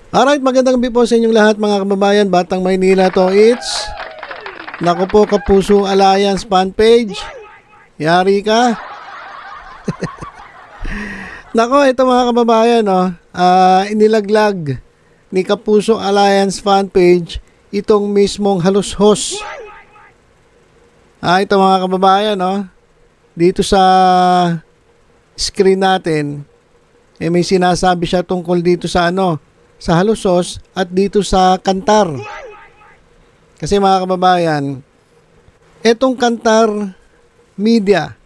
Alright, magandang gabi po sa inyong lahat mga kababayan. Batang Maynila to, it's Naku po, Kapuso Alliance fan page. Yari ka. Nako, ito mga kababayan, no? Inilaglag ni Kapuso Alliance fan page itong mismong halushos. Ito mga kababayan, no? Dito sa screen natin, may sinasabi siya tungkol dito sa sa halusos at dito sa Kantar. Kasi mga kababayan, etong Kantar Media,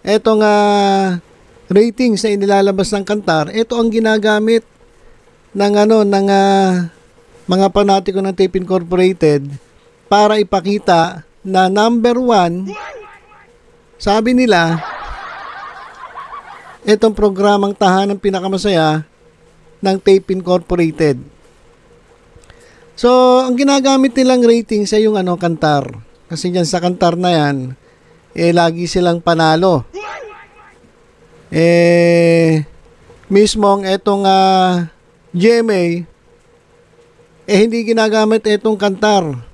etong ratings na inilalabas ng Kantar, ito ang ginagamit ng mga panatiko ng Tape Incorporated para ipakita na number 1, sabi nila, itong programang Tahanang Pinakamasaya ng Tape Incorporated. So, ang ginagamit nilang ratings ay yung Kantar. Kasi dyan sa Kantar na yan, lagi silang panalo. Mismong etong GMA, hindi ginagamit etong Kantar.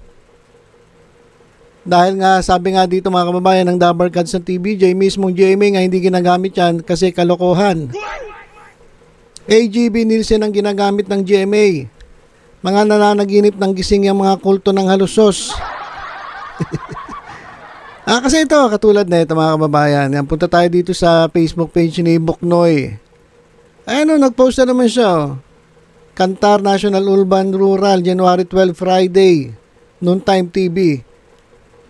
Dahil nga, sabi nga dito mga kababayan ng Dabarkads sa TVJ, mismong GMA nga hindi ginagamit yan kasi kalokohan. AGB Nielsen ang ginagamit ng GMA. Mga nananaginip ng gising yung mga kulto ng halusos. Kasi ito, katulad na ito mga kababayan. Yan, punta tayo dito sa Facebook page ni Buknoy. Nag-post na naman siya. Kantar National Urban Rural, January 12, Friday. Noontime TV.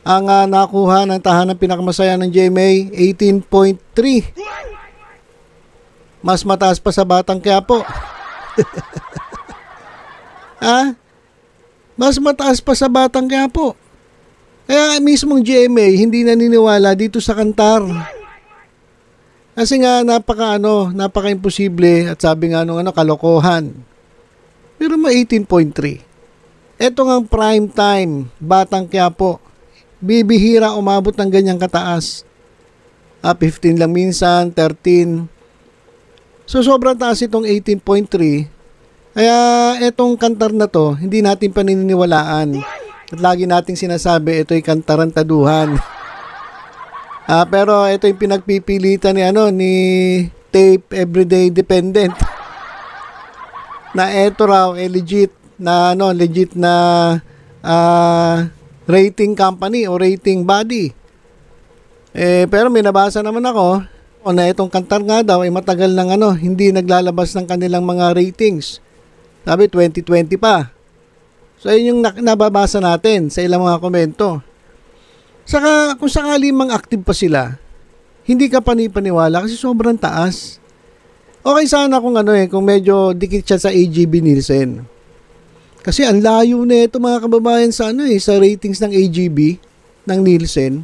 Ang nakuha ng Tahanang Pinakamasaya ng GMA, 18.3. Mas mataas pa sa Batang Quiapo. Mas mataas pa sa Batang Quiapo. Kaya mismong GMA hindi naniniwala dito sa Kantar. Kasi nga napaka-imposible at sabi nga nung kalokohan. Pero may 18.3. Ito nga prime time, Batang Quiapo. Bibihira umabot ng ganyang kataas. 15 lang minsan, 13. So sobrang taas itong 18.3. Kaya itong Kantar na to, hindi natin paniniwalaan. At lagi nating sinasabi, ito'y kantarantaduhan. Pero ito yung pinagpipilitan ni Tape Everyday Dependent. Na ito raw legit na rating company o rating body. Pero may nabasa naman ako na itong Kantar nga daw ay matagal nang hindi naglalabas ng kanilang mga ratings. Sabi 2020 pa. So yun yung nababasa natin sa ilang mga komento. Saka kung sakali mang active pa sila, hindi ka panipaniwala kasi sobrang taas. Okay sana kung kung medyo dikit siya sa AGB Nielsen. Kasi ang layo na ito mga kababayan sa sa ratings ng AGB ng Nielsen.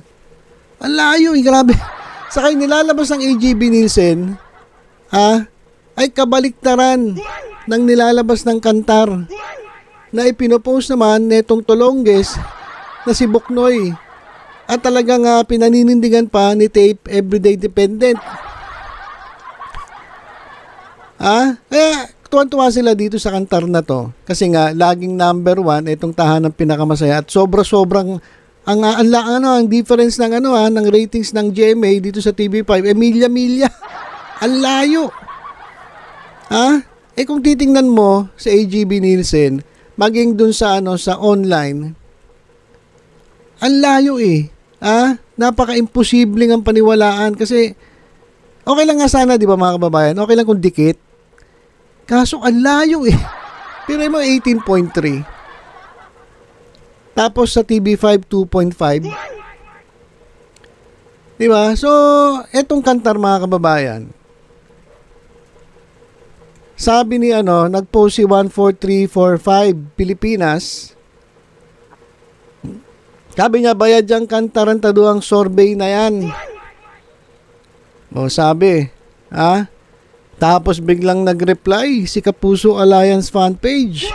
Ang layo, grabe. Saka nilalabas ng AGB Nielsen, ay kabaliktaran ng nilalabas ng Kantar na ipinopost naman netong Tolonges na si Buknoy at talagang pinaninindigan pa ni Tape Everyday Dependent. Kaya tuwan-tuwa sila dito sa Kantar na to kasi nga laging number 1 itong Tahanang Pinakamasaya at sobra-sobrang ang difference ng ng ratings ng GMA dito sa TV5 milya-milya. Ang layo. Kung titingnan mo sa AGB Nielsen, maging dun sa sa online, ang layo napaka-imposible ng paniwalaan kasi okay lang nga sana, di ba mga kababayan? Okay lang kung dikit. Kaso ang layo Pero mo 18.3. Tapos sa TV5 2.5. Diba? So, etong Kantar mga kababayan. Sabi ni nag-post si 14345 Pilipinas. Sabi niya, bayad yung kantarantaduang survey na yan. Sabi, Tapos biglang nag-reply si Kapuso Alliance fan page.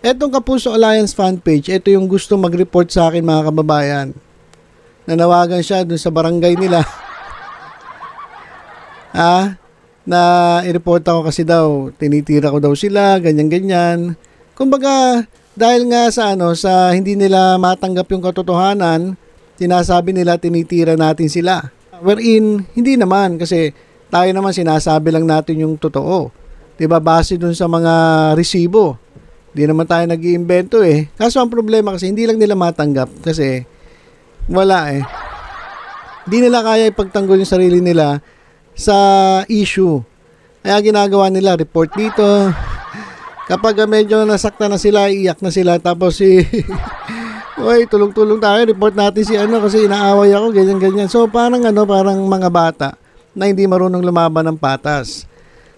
Etong Kapuso Alliance fan page, ito yung gusto mag-report sa akin mga kababayan. Nanawagan siya dun sa barangay nila. na i-report ako kasi daw tinitira ko daw sila, ganyan-ganyan. Kumbaga, dahil nga sa hindi nila matanggap yung katotohanan, sinasabi nila tinitira natin sila. Wherein, hindi naman kasi tayo naman sinasabi lang natin yung totoo. 'Di ba? Base dun sa mga resibo. Hindi naman tayo nag-iimbento eh. Kaso ang problema kasi hindi lang nila matanggap kasi wala eh. Hindi nila kaya ipagtanggol yung sarili nila sa issue. Kaya ginagawa nila, report dito. Kapag medyo nasakta na sila, iyak na sila, tapos Uy, tulong-tulong tayo, report natin si kasi inaaway ako, ganyan-ganyan. So parang parang mga bata na hindi marunong lumaban ng patas.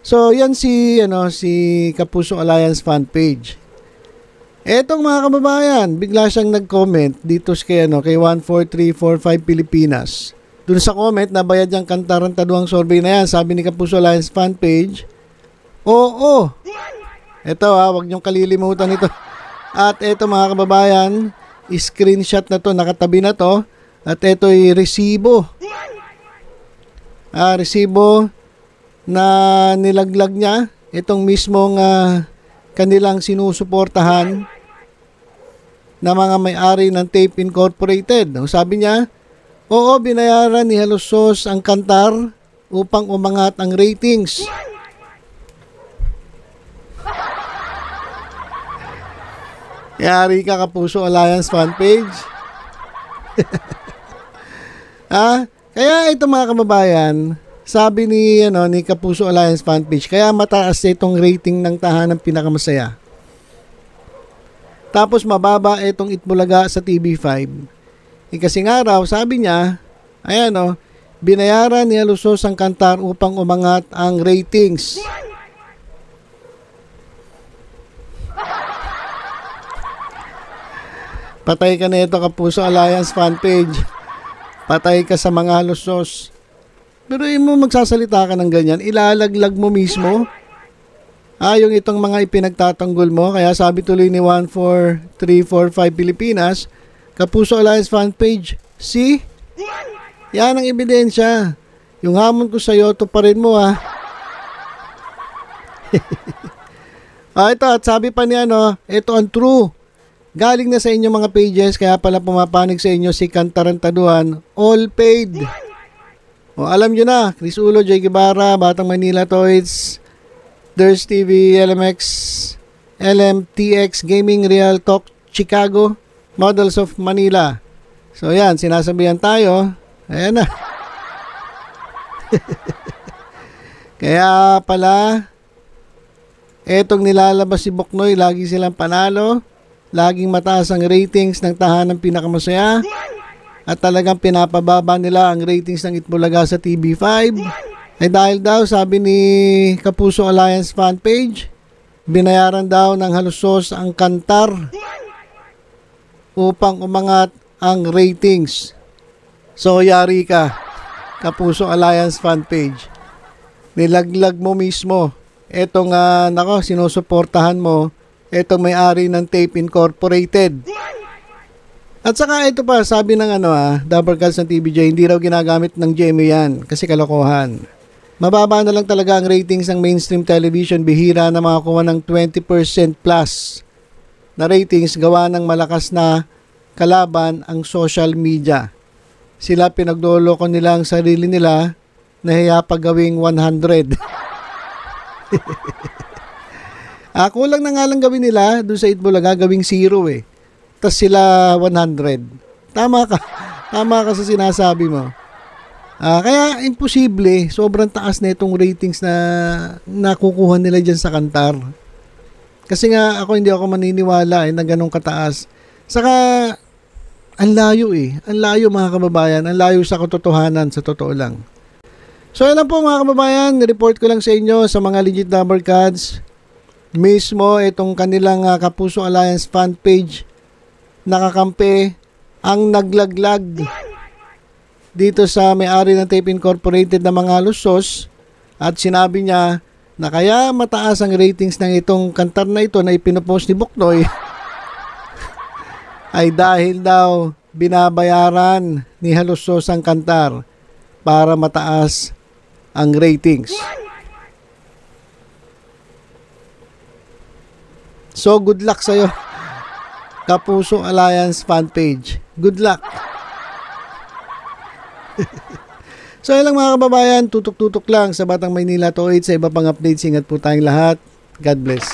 So yan si Kapuso Alliance fan page. Etong mga kababayan, bigla siyang nag-comment dito kay 14345 Pilipinas. Doon sa comment, nabayad niyang kantarantaduang survey na yan. Sabi ni Kapuso Alliance fan page, oo. Ito wag niyong kalilimutan ito. At ito mga kababayan, screenshot na to, nakatabi na to. At ito ay resibo. Resibo na nilaglag niya. Itong mismong kanilang sinusuportahan na mga may-ari ng Tape Incorporated. Sabi niya, oo, binayaran ni Halusos ang Kantar upang umangat ang ratings. Yari ka, Kapuso Alliance fan page. Kaya ito mga kababayan, sabi ni Kapuso Alliance fan page, kaya mataas itong rating ng Tahanang Pinakamasaya. Tapos mababa itong Itbulaga sa TV5. Kasi nga raw, sabi niya, binayaran ni Halusos ang Kantar upang umangat ang ratings. Patay ka na ito, Kapuso Alliance fan page. Patay ka sa mga Halusos. Pero mo magsasalita ka ng ganyan, ilalaglag mo mismo. Yung itong mga ipinagtatanggol mo. Kaya sabi tuloy ni 14345 Pilipinas, Kapuso Alliance fan page, see? Yan ang ebidensya. Yung hamon ko sa'yo, tuparin mo ito, at sabi pa niya, ito ang true. Galing na sa inyo mga pages, kaya pala pumapanig sa inyo si Kantarantaduhan, all paid. Alam nyo na, Chris Ulo, Jay Guevara, Batang Manila Toys, Ders TV, LMX, LMTX, Gaming, Real Talk, Chicago, Models of Manila. So yan, sinasabihan tayo. Ayan na. Kaya pala, etong nilalabas si Boknoy, lagi silang panalo. Laging mataas ang ratings ng Tahanang Pinakamasaya. At talagang pinapababa nila ang ratings ng Itbulaga sa TV5. Dahil daw, sabi ni Kapuso Alliance fan page, binayaran daw ng Halusos ang Kantar upang umangat ang ratings. So yari ka, Kapuso Alliance fan page. Nilaglag mo mismo. Etong sinusuportahan mo, itong may-ari ng Tape Incorporated. At saka ito pa, sabi ng Dabarkads ng TVJ, hindi raw ginagamit ng GMA yan kasi kalokohan. Mababa na lang talaga ang ratings ng mainstream television, bihira na makakuha ng 20% plus na ratings gawa ng malakas na kalaban ang social media. Sila pinagdoloko nila ang sarili nila, nahiya pa gawing 100. Kulang na nga lang gawin nila doon sa Itbulaga, gawing 0 eh. Tas sila 100. Tama ka. Tama ka sa sinasabi mo. Kaya imposible, sobrang taas na itong ratings na nakukuha nila dyan sa Kantar. Kasi nga hindi ako maniniwala na ganun kataas. Saka ang layo Ang layo mga kababayan, ang layo sa katotohanan, sa totoo lang. So yan lang po mga kababayan, report ko lang sa inyo sa mga legit Dabarkads. Mismo itong kanilang Kapuso Alliance fan page nakakampi ang naglaglag dito sa may-ari ng Tape Incorporated na mga Halusos, at sinabi niya na kaya mataas ang ratings ng itong Kantar na ito na ipinopost ni Boknoy ay dahil daw binabayaran ni Halusos ang Kantar para mataas ang ratings. So, good luck sa'yo. Kapuso Alliance fan page. Good luck. So, yun lang mga kababayan. Tutok-tutok lang sa Batang Maynila to 8 sa iba pang updates. Ingat po tayong lahat. God bless.